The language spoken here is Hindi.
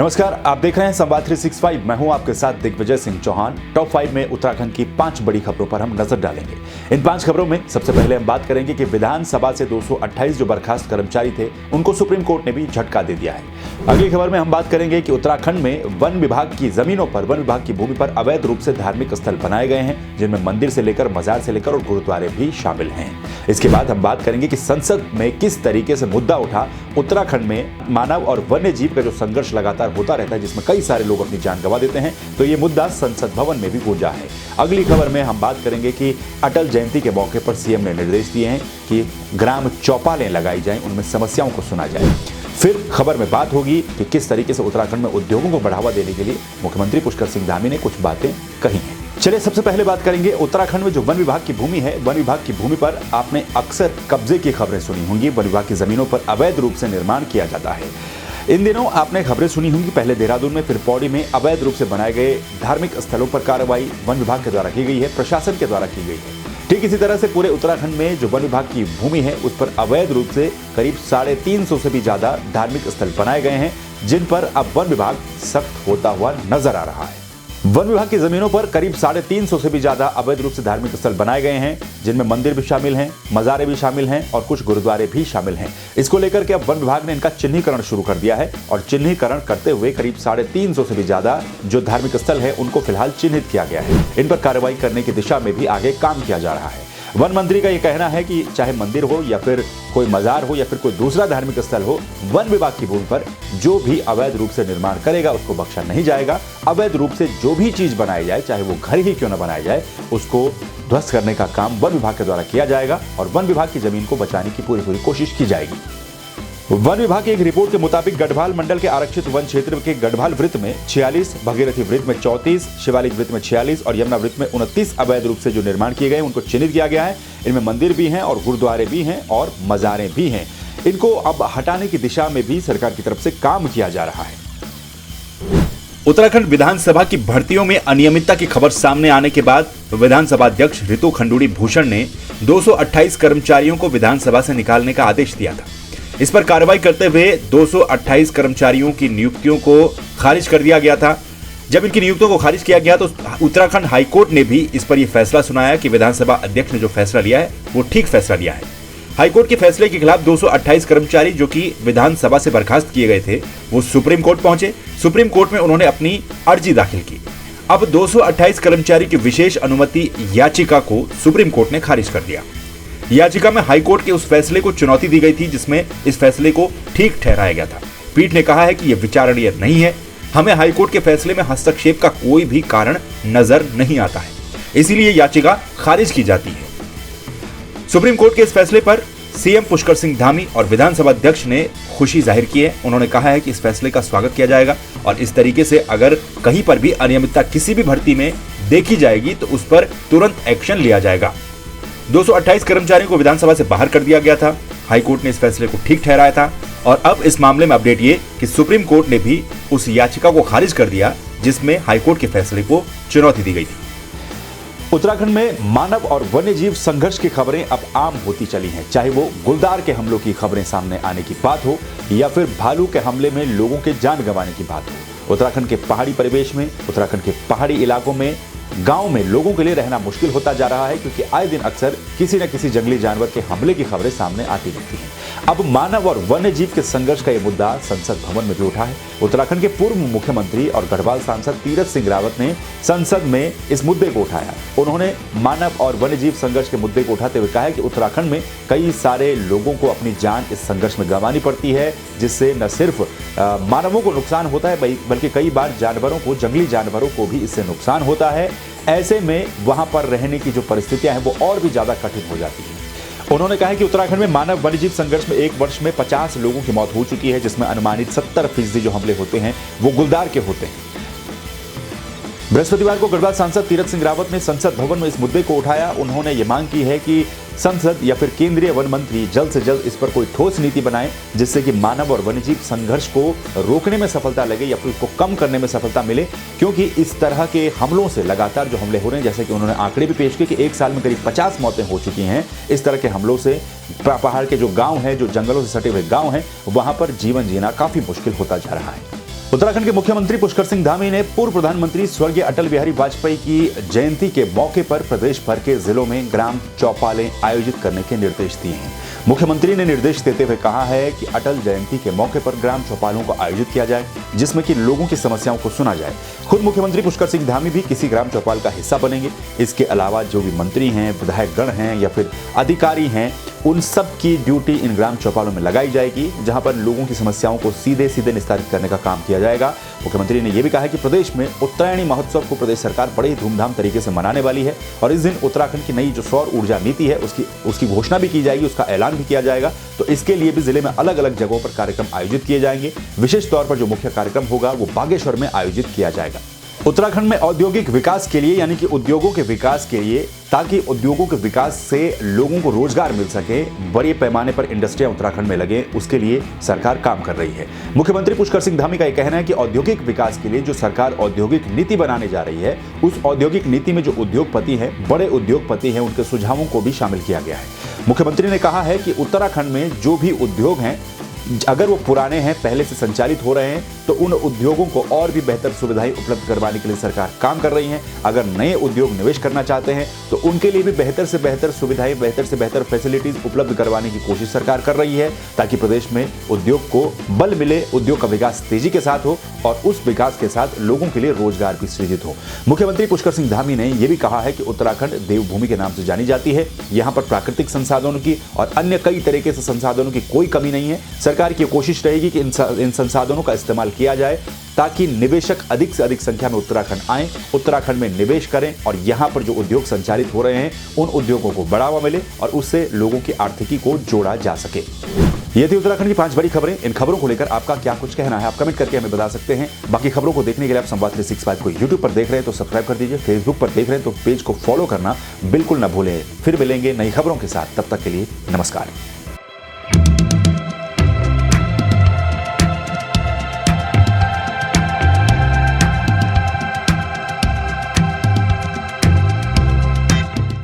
नमस्कार, आप देख रहे हैं संवाद 365। मैं हूं आपके साथ दिग्विजय सिंह चौहान। टॉप 5 में उत्तराखंड की 5 बड़ी खबरों पर हम नजर डालेंगे। इन 5 खबरों में सबसे पहले हम बात करेंगे कि विधानसभा से 228 जो बर्खास्त कर्मचारी थे उनको सुप्रीम कोर्ट ने भी झटका दे दिया है। अगली खबर में हम बात करेंगे कि उत्तराखंड में वन विभाग की जमीनों पर, वन विभाग की भूमि पर अवैध रूप से धार्मिक स्थल बनाए गए हैं, जिनमें मंदिर से लेकर, मजार से लेकर और गुरुद्वारे भी शामिल हैं। इसके बाद हम बात करेंगे कि संसद में किस तरीके से मुद्दा उठा। उत्तराखंड में मानव और वन्य जीव का जो संघर्ष लगातार होता रहता है, जिसमें कई सारे लोग अपनी जान गंवा देते हैं, तो ये मुद्दा संसद भवन में भी गूंजा है। अगली खबर में हम बात करेंगे कि अटल जयंती के मौके पर सीएम ने निर्देश दिए हैं कि ग्राम चौपालें लगाई जाएं, उनमें समस्याओं को सुना जाए। फिर खबर में बात होगी कि किस तरीके से उत्तराखंड में उद्योगों को बढ़ावा देने के लिए मुख्यमंत्री पुष्कर सिंह धामी ने कुछ बातें कही हैं। चलिए सबसे पहले बात करेंगे उत्तराखंड में जो वन विभाग की भूमि है। वन विभाग की भूमि पर आपने अक्सर कब्जे की खबरें सुनी होंगी। वन विभाग की जमीनों पर अवैध रूप से निर्माण किया जाता है। इन दिनों आपने खबरें सुनी होंगी, पहले देहरादून में, फिर पौड़ी में अवैध रूप से बनाए गए धार्मिक स्थलों पर कार्रवाई वन विभाग के द्वारा की गई है, प्रशासन के द्वारा की गई है। ठीक इसी तरह से पूरे उत्तराखंड में जो वन विभाग की भूमि है उस पर अवैध रूप से करीब 350 से भी ज्यादा धार्मिक स्थल बनाए गए हैं, जिन पर अब वन विभाग सख्त होता हुआ नजर आ रहा है। वन विभाग की जमीनों पर करीब 350 से भी ज्यादा अवैध रूप से धार्मिक स्थल बनाए गए हैं, जिनमें मंदिर भी शामिल हैं, मजारे भी शामिल हैं और कुछ गुरुद्वारे भी शामिल हैं। इसको लेकर के अब वन विभाग ने इनका चिन्हीकरण शुरू कर दिया है और चिन्हीकरण करते हुए करीब 350 से भी ज्यादा जो धार्मिक स्थल है उनको फिलहाल चिन्हित किया गया है। इन पर कार्रवाई करने की दिशा में भी आगे काम किया जा रहा है। वन मंत्री का यह कहना है कि चाहे मंदिर हो या फिर कोई मजार हो या फिर कोई दूसरा धार्मिक स्थल हो, वन विभाग की भूमि पर जो भी अवैध रूप से निर्माण करेगा उसको बख्शा नहीं जाएगा। अवैध रूप से जो भी चीज बनाई जाए, चाहे वो घर ही क्यों न बनाया जाए, उसको ध्वस्त करने का काम वन विभाग के द्वारा किया जाएगा और वन विभाग की जमीन को बचाने की पूरी कोशिश की जाएगी। वन विभाग की एक रिपोर्ट के मुताबिक गढ़वाल मंडल के आरक्षित वन क्षेत्र के गढ़वाल वृत्त में 46, भगीरथी वृत्त में 34, शिवालिक वृत्त में 46 और यमुना वृत्त में 29 अवैध रूप से जो निर्माण किए गए उनको चिन्हित किया गया है। इनमें मंदिर भी हैं और गुरुद्वारे भी हैं और मजारें भी हैं। इनको अब हटाने की दिशा में भी सरकार की तरफ से काम किया जा रहा है। उत्तराखंड विधानसभा की भर्तियों में अनियमितता की खबर सामने आने के बाद विधानसभा अध्यक्ष ऋतु खंडूड़ी भूषण ने 228 कर्मचारियों को विधानसभा से निकालने का आदेश दिया था। इस पर कार्रवाई करते हुए 228 कर्मचारियों की नियुक्तियों को खारिज कर दिया गया था। जब इनकी नियुक्तियों को खारिज किया गया तो उत्तराखंड हाईकोर्ट ने भी इस पर यह फैसला सुनाया कि विधानसभा अध्यक्ष ने जो फैसला लिया है वो ठीक फैसला लिया है। हाईकोर्ट के फैसले के खिलाफ 228 कर्मचारी जो कि विधानसभा से बर्खास्त किए गए थे वो सुप्रीम कोर्ट पहुंचे। सुप्रीम कोर्ट में उन्होंने अपनी अर्जी दाखिल की। अब 228 कर्मचारी की विशेष अनुमति याचिका को सुप्रीम कोर्ट ने खारिज कर दिया। याचिका में हाईकोर्ट के उस फैसले को चुनौती दी गई थी जिसमें इस फैसले को ठीक ठहराया गया था। पीठ ने कहा है कि यह विचारणीय नहीं है। हमें हाईकोर्ट के फैसले में हस्तक्षेप का कोई भी कारण नजर नहीं आता है, इसीलिए याचिका खारिज की जाती है। सुप्रीम कोर्ट के इस फैसले पर सीएम पुष्कर सिंह धामी और विधानसभा अध्यक्ष ने खुशी जाहिर की है। उन्होंने कहा है कि इस फैसले का स्वागत किया जाएगा और इस तरीके से अगर कहीं पर भी अनियमितता किसी भी भर्ती में देखी जाएगी तो उस पर तुरंत एक्शन लिया जाएगा। 228 कर्मचारियों को विधानसभा से बाहर कर दिया गया था। हाईकोर्ट ने इस फैसले को ठीक ठहराया था और अब इस मामले में अपडेट ये कि सुप्रीम कोर्ट ने भी उस याचिका को खारिज कर दिया जिसमें हाईकोर्ट के फैसले को चुनौती दी गई थी। उत्तराखंड में मानव और वन्य जीव संघर्ष की खबरें अब आम होती चली हैं, चाहे वो गुलदार के हमलों की खबरें सामने आने की बात हो या फिर भालू के हमले में लोगों के जान गंवाने की बात हो। उत्तराखंड के पहाड़ी परिवेश में, उत्तराखंड के पहाड़ी इलाकों में, गांव में लोगों के लिए रहना मुश्किल होता जा रहा है, क्योंकि आए दिन अक्सर किसी न किसी जंगली जानवर के हमले की खबरें सामने आती रहती हैं। अब मानव और वन्य जीव के संघर्ष का यह मुद्दा संसद भवन में भी उठा है। उत्तराखंड के पूर्व मुख्यमंत्री और गढ़वाल सांसद तीरथ सिंह रावत ने संसद में इस मुद्दे को उठाया। उन्होंने मानव और वन्य जीव संघर्ष के मुद्दे को उठाते हुए कहा है कि उत्तराखंड में कई सारे लोगों को अपनी जान इस संघर्ष में गंवानी पड़ती है, जिससे न सिर्फ मानवों को नुकसान होता है बल्कि कई बार जानवरों को, जंगली जानवरों को भी इससे नुकसान होता है। ऐसे में वहां पर रहने की जो परिस्थितियां हैं वो और भी ज्यादा कठिन हो जाती हैं। उन्होंने कहा कि उत्तराखंड में मानव वन्यजीव संघर्ष में एक वर्ष में 50 लोगों की मौत हो चुकी है, जिसमें अनुमानित 70% जो हमले होते हैं वो गुलदार के होते हैं। बृहस्पतिवार को गढ़वाल सांसद तीरथ सिंह रावत ने संसद भवन में इस मुद्दे को उठाया। उन्होंने ये मांग की है कि संसद या फिर केंद्रीय वन मंत्री जल्द से जल्द इस पर कोई ठोस नीति बनाए, जिससे कि मानव और वन्यजीव संघर्ष को रोकने में सफलता लगे या फिर उसको कम करने में सफलता मिले। क्योंकि इस तरह के हमलों से लगातार जो हमले हो रहे हैं, जैसे कि उन्होंने आंकड़े भी पेश किए कि एक साल में करीब 50 मौतें हो चुकी हैं इस तरह के हमलों से। पहाड़ के जो गाँव हैं, जो जंगलों से सटे हुए गाँव हैं, वहां पर जीवन जीना काफी मुश्किल होता जा रहा है। उत्तराखंड के मुख्यमंत्री पुष्कर सिंह धामी ने पूर्व प्रधानमंत्री स्वर्गीय अटल बिहारी वाजपेयी की जयंती के मौके पर प्रदेश भर के जिलों में ग्राम चौपालें आयोजित करने के निर्देश दिए हैं। मुख्यमंत्री ने निर्देश देते हुए कहा है कि अटल जयंती के मौके पर ग्राम चौपालों को आयोजित किया जाए, जिसमें कि लोगों की समस्याओं को सुना जाए। खुद मुख्यमंत्री पुष्कर सिंह धामी भी किसी ग्राम चौपाल का हिस्सा बनेंगे। इसके अलावा जो भी मंत्री हैं, विधायक गण हैं या फिर अधिकारी हैं, उन सब की ड्यूटी इन ग्राम चौपालों में लगाई जाएगी, जहां पर लोगों की समस्याओं को सीधे सीधे निस्तारित करने का काम किया जाएगा। मुख्यमंत्री ने यह भी कहा है कि प्रदेश में उत्तरायणी महोत्सव को प्रदेश सरकार बड़े ही धूमधाम तरीके से मनाने वाली है और इस दिन उत्तराखंड की नई जो सौर ऊर्जा नीति है उसकी घोषणा भी की जाएगी, उसका ऐलान भी किया जाएगा। तो इसके लिए भी जिले में अलग अलग जगहों पर कार्यक्रम आयोजित किए जाएंगे। विशेष तौर पर जो मुख्य कार्यक्रम होगा वो बागेश्वर में आयोजित किया जाएगा। उत्तराखंड में औद्योगिक विकास के लिए यानी कि उद्योगों के विकास के लिए, ताकि उद्योगों के विकास से लोगों को रोजगार मिल सके, बड़े पैमाने पर इंडस्ट्रियां उत्तराखंड में लगे, उसके लिए सरकार काम कर रही है। मुख्यमंत्री पुष्कर सिंह धामी का यह कहना है कि औद्योगिक विकास के लिए जो सरकार औद्योगिक नीति बनाने जा रही है, उस औद्योगिक नीति में जो उद्योगपति हैं, बड़े उद्योगपति हैं, उनके सुझावों को भी शामिल किया गया है। मुख्यमंत्री ने कहा है कि उत्तराखंड में जो भी उद्योग हैं, अगर वो पुराने हैं, पहले से संचालित हो रहे हैं, तो उन उद्योगों को और भी बेहतर सुविधाएं उपलब्ध करवाने के लिए सरकार काम कर रही है। अगर नए उद्योग निवेश करना चाहते हैं तो उनके लिए भी बेहतर से बेहतर सुविधाएं, बेहतर से बेहतर फैसिलिटीज उपलब्ध करवाने की कोशिश सरकार कर रही है, ताकि प्रदेश में उद्योग को बल मिले, उद्योग का विकास तेजी के साथ हो और उस विकास के साथ लोगों के लिए रोजगार भी सृजित हो। मुख्यमंत्री पुष्कर सिंह धामी ने यह भी कहा है कि उत्तराखंड देवभूमि के नाम से जानी जाती है। यहाँ पर प्राकृतिक संसाधनों की और अन्य कई तरीके से संसाधनों की कोई कमी नहीं है। सरकार की कोशिश रहेगी कि इन संसाधनों का इस्तेमाल किया जाए, ताकि निवेशक अधिक से अधिक संख्या में उत्तराखंड आए, उत्तराखंड में निवेश करें और यहां पर जो उद्योग संचालित हो रहे हैं उन उद्योगों को बढ़ावा मिले और उससे लोगों की आर्थिकी को जोड़ा जा सके। ये थी उत्तराखंड की 5 बड़ी खबरें। इन खबरों को लेकर आपका क्या कुछ कहना है, आप कमेंट करके हमें बता सकते हैं। बाकी खबरों को देखने के लिए आप संवाद 365 को यूट्यूब पर देख रहे हैं तो सब्सक्राइब कर दीजिए, फेसबुक पर देख रहे हैं तो पेज को फॉलो करना बिल्कुल ना भूलें। फिर मिलेंगे नई खबरों के साथ, तब तक के लिए नमस्कार।